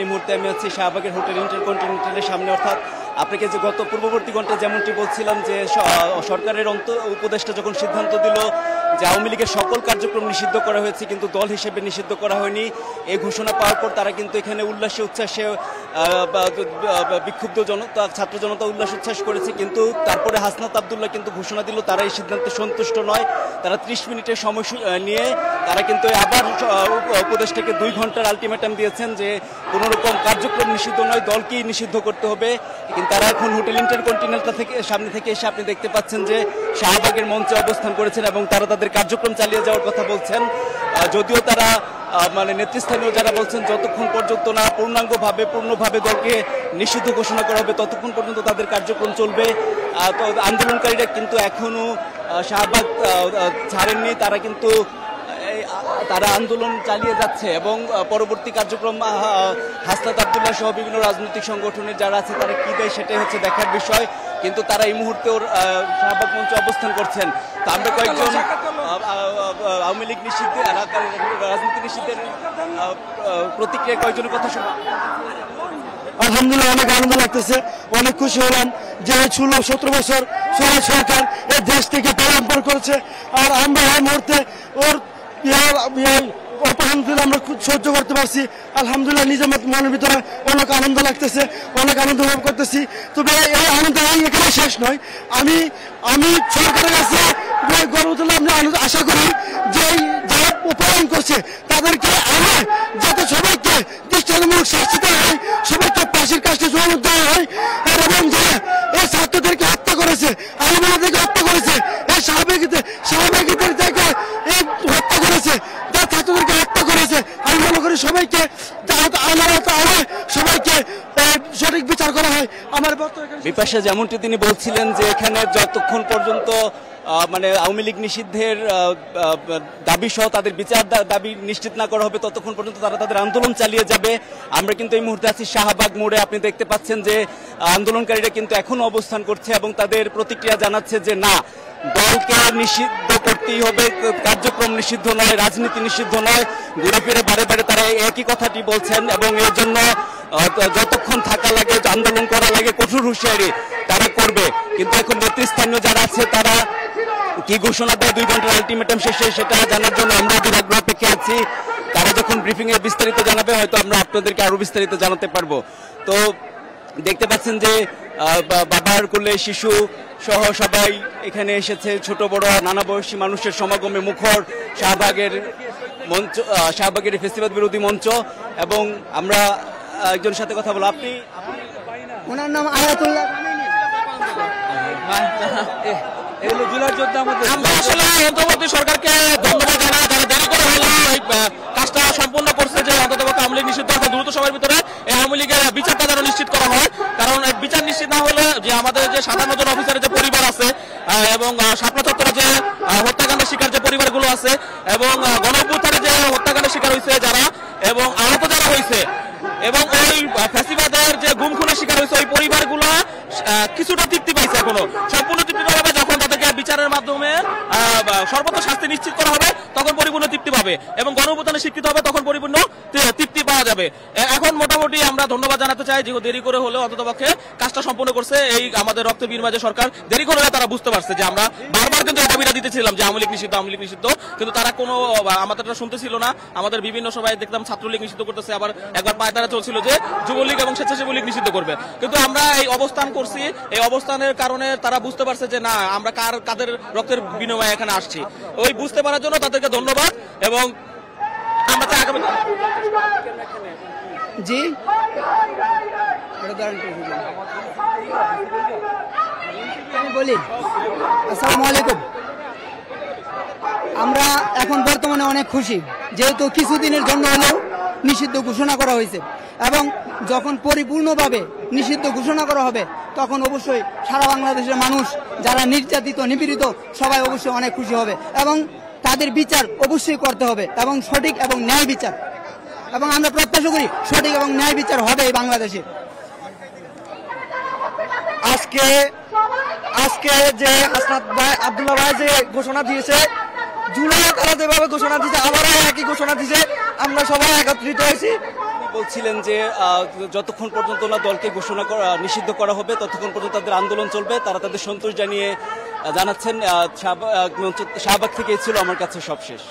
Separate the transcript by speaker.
Speaker 1: এই মুহূর্তে আমি আছি শাহবাগের হোটেল ইন্টারকন্টিনেন্টালের সামনে। অর্থাৎ আপনাকে যে গত পূর্ববর্তী ঘন্টায় যেমনটি বলছিলাম যে সরকারের উপদেষ্টা যখন সিদ্ধান্ত দিল যে আওয়ামী লীগের সকল কার্যক্রম নিষিদ্ধ করা হয়েছে কিন্তু দল হিসেবে নিষিদ্ধ করা হয়নি, এই ঘোষণা পাওয়ার পর তারা কিন্তু এখানে উল্লাসে উচ্ছ্বাসে বিক্ষুব্ধ জনতা ছাত্র জনতা উল্লাস উচ্ছ্বাস করেছে। কিন্তু তারপরে হাসনাত আব্দুল্লাহ কিন্তু ঘোষণা দিল তারা এই সিদ্ধান্তে সন্তুষ্ট নয়। তারা 30 মিনিটের সময় নিয়ে তারা কিন্তু আবার উপদেষ্টাকে 2 ঘন্টার আলটিমেটাম দিয়েছেন যে কোনো রকম কার্যক্রম নিষিদ্ধ নয়, দলকেই নিষিদ্ধ করতে হবে। কিন্তু তারা এখন হোটেল ইন্টারকন্টিনেন্টাল থেকে সামনে থেকে এসে আপনি দেখতে পাচ্ছেন যে শাহবাগের মঞ্চে অবস্থান করেছেন এবং তারা তাদের কার্যক্রম চালিয়ে যাওয়ার কথা বলছেন। যদিও তারা মানে নেতৃস্থানীয় যারা বলছেন যতক্ষণ পর্যন্ত না পূর্ণভাবে দলকে নিষিদ্ধ ঘোষণা করা হবে ততক্ষণ পর্যন্ত তাদের কার্যক্রম চলবে। তো আন্দোলনকারীরা কিন্তু এখনো শাহবাগ ছাড়েননি, তারা আন্দোলন চালিয়ে যাচ্ছে এবং পরবর্তী কার্যক্রম হাসনাত আব্দুল্লাহ সহ বিভিন্ন রাজনৈতিক সংগঠনের যারা আছে তারা কি দেয় সেটাই হচ্ছে দেখার বিষয়। কিন্তু তারা এই মুহূর্তে শাহবাগ মঞ্চে অবস্থান করছেন। তো আমরা কয়েকজন আওয়ামী লীগ নিষিদ্ধের রাজনীতি নিষিদ্ধের প্রতিক্রিয়া কয়েকজনের কথা শুনলাম।
Speaker 2: আলহামদুলিল্লাহ অনেক আনন্দ লাগতেছে, অনেক খুশি হলাম যে 16-17 বছর সরকার এই দেশ থেকে পলায়ন করেছে আর আমরা এই মুহূর্তে ওর অপমানগুলো আমরা সহ্য করতে পারছি। আলহামদুলিল্লাহ নিজের মনের ভিতরে অনেক আনন্দ লাগতেছে, অনেক আনন্দ অনুভব করতেছি। তবে এই আনন্দ এখানে শেষ নয়। আমি সরকারের কাছে আমি আশা করি যে যারা অপমান করছে তাদেরকে এনে যাতে সবাইকে দৃষ্টান্তমূলক শাস্তি দেওয়া হয়, সবাইকে ফাঁসির কাজটা জবাব দেওয়া হয় এবং যে এই ছাত্রদেরকে হত্যা করেছে, আলমাদেরকে হত্যা করেছে, এই শাহবাগীদের থেকে এই হত্যা করেছে, তার ছাত্রদেরকে হত্যা করেছে, আমি মনে করি সবাইকে সবাইকে সঠিক বিচার করা হয়। আমার
Speaker 1: বিপাশা যেমনটি তিনি বলছিলেন যে এখানে যতক্ষণ পর্যন্ত মানে আওয়ামী লীগ নিষিদ্ধের দাবি সহ তাদের বিচার দাবি নিশ্চিত না করা হবে ততক্ষণ পর্যন্ত তারা তাদের আন্দোলন চালিয়ে যাবে। আমরা কিন্তু এই মুহূর্তে আছি শাহবাগ মোড়ে। আপনি দেখতে পাচ্ছেন যে আন্দোলনকারীরা কিন্তু এখনো অবস্থান করছে এবং তাদের প্রতিক্রিয়া জানাচ্ছে যে না, দলকে নিষিদ্ধ করতেই হবে, কার্যক্রম নিষিদ্ধ নয়, রাজনীতি নিষিদ্ধ নয়। ঘুরে ফিরে বারে বারে তারা একই কথাটি বলছেন এবং এর জন্য যতক্ষণ থাকা লাগে, আন্দোলন করা লাগে, কঠোর হুঁশিয়ারি তারা করবে। কিন্তু এখন নেতৃস্থানীয় যারা আছে তারা কি ঘোষণা দেয় 2 ঘন্টার আলটিমেটাম শেষে সেটা জানার জন্য আমরা দুরাগ্রহ অপেক্ষা আছি। তারা যখন ব্রিফিং এ বিস্তারিত জানাবে হয়তো আমরা আপনাদেরকে আরো বিস্তারিত জানাতে পারবো। তো দেখতে পাচ্ছেন যে বাবার কোলে শিশু সহ সবাই এখানে এসেছে, ছোট বড় নানা বয়সী মানুষের সমাগমে মুখর শাহবাগের মঞ্চ, শাহবাগের ফেস্টিভ্যাল বিরোধী মঞ্চ। এবং আমরা একজনের সাথে কথা বলবো। আপনি
Speaker 3: ওনার নাম আয়াতুল্লাহ।
Speaker 1: জুলার যোদ্ধা আমাদের
Speaker 4: আমরা আসলে অন্তর্বর্তী সরকারকে ধন্যবাদ জানাই যারা দেরি করে হলেও এই কাজটা সম্পূর্ণ করছে যে অন্ততপক্ষে আওয়ামী লীগ নিষিদ্ধ দ্রুত সময়ের ভিতরে এই আওয়ামী লীগের বিচারটা যেন নিশ্চিত করা হয়। কারণ বিচার নিশ্চিত না হলে যে আমাদের যে 57 জন অফিসারের যে পরিবার আছে এবং শাপলা চত্বরে যে হত্যাকাণ্ডের শিকার যে পরিবারগুলো আছে এবং গণঅভ্যুত্থানে যে হত্যাকাণ্ডের শিকার হয়েছে যারা এবং আহত যারা হয়েছে এবং ওই ফ্যাসিবাদের যে গুম খুনের শিকার হয়েছে ওই পরিবারগুলো কিছুটা তৃপ্তি পাইছে, এখনো সম্পূর্ণ তৃপ্তি পাবে যখন তাদেরকে বিচারের মাধ্যমে সর্বোচ্চ শাস্তি নিশ্চিত করা হবে তখন পরিপূর্ণ তৃপ্তি পাবে এবং গণঅভ্যুত্থানে স্বীকৃত হবে তখন পরিপূর্ণ তৃপ্তি পাওয়া যাবে। এখন মোটামুটি আমরা ধন্যবাদ জানাতে চাই যে দেরি করে হলেও অন্ততপক্ষে কাজটা সম্পূর্ণ করছে এই আমাদের রক্ত বীরমাঝে সরকার। দেরি করে তারা বুঝতে পারছে যে আমরা বারবার কিন্তু দাবিটা দিতেছিলাম যে আওয়ামী লীগ নিষিদ্ধ, কিন্তু তারা কোনো আমাদেরটা শুনতেছিল না। আমাদের বিভিন্ন সবাই দেখলাম ছাত্রলীগ নিষিদ্ধ করতেছে, আবার একবার পায়তারা চলছিল যে যুবলীগ এবং স্বেচ্ছাসেবী লীগ নিষিদ্ধ করবে। কিন্তু আমরা এই অবস্থান করছি, এই অবস্থানের কারণে তারা বুঝতে পারছে যে না, আমরা কাদের রক্তের বিনিময়ে এখানে আসছি। ওই বুঝতে পারার জন্য তাদেরকে ধন্যবাদ। এবং আমরা আগামী
Speaker 3: জি আমি বলি আসসালামু আলাইকুম। আমরা এখন বর্তমানে অনেক খুশি যেহেতু কিছুদিনের জন্য হলেও নিষিদ্ধ ঘোষণা করা হয়েছে এবং যখন পরিপূর্ণভাবে নিষিদ্ধ ঘোষণা করা হবে তখন অবশ্যই সারা বাংলাদেশের মানুষ যারা নির্যাতিত নিপীড়িত সবাই অবশ্যই অনেক খুশি হবে এবং তাদের বিচার অবশ্যই করতে হবে এবং সঠিক এবং ন্যায় বিচার, এবং আমরা প্রত্যাশা করি সঠিক এবং ন্যায় বিচার হবে এই বাংলাদেশে।
Speaker 2: আজকে যে হাসনাত আব্দুল্লাহ ভাই যে ঘোষণা দিয়েছে, জুলাই তারা যেভাবে ঘোষণা দিয়েছে আবারও একই ঘোষণা দিয়েছে, আমরা সবাই একত্রিত হয়েছি।
Speaker 1: বলছিলেন যে যতক্ষণ পর্যন্ত ওনার দলকে ঘোষণা নিষিদ্ধ করা হবে ততক্ষণ পর্যন্ত তাদের আন্দোলন চলবে। তারা তাদের সন্তোষ জানিয়ে জানাচ্ছেন। শাহবাগ থেকে ছিল আমার কাছে সবশেষ।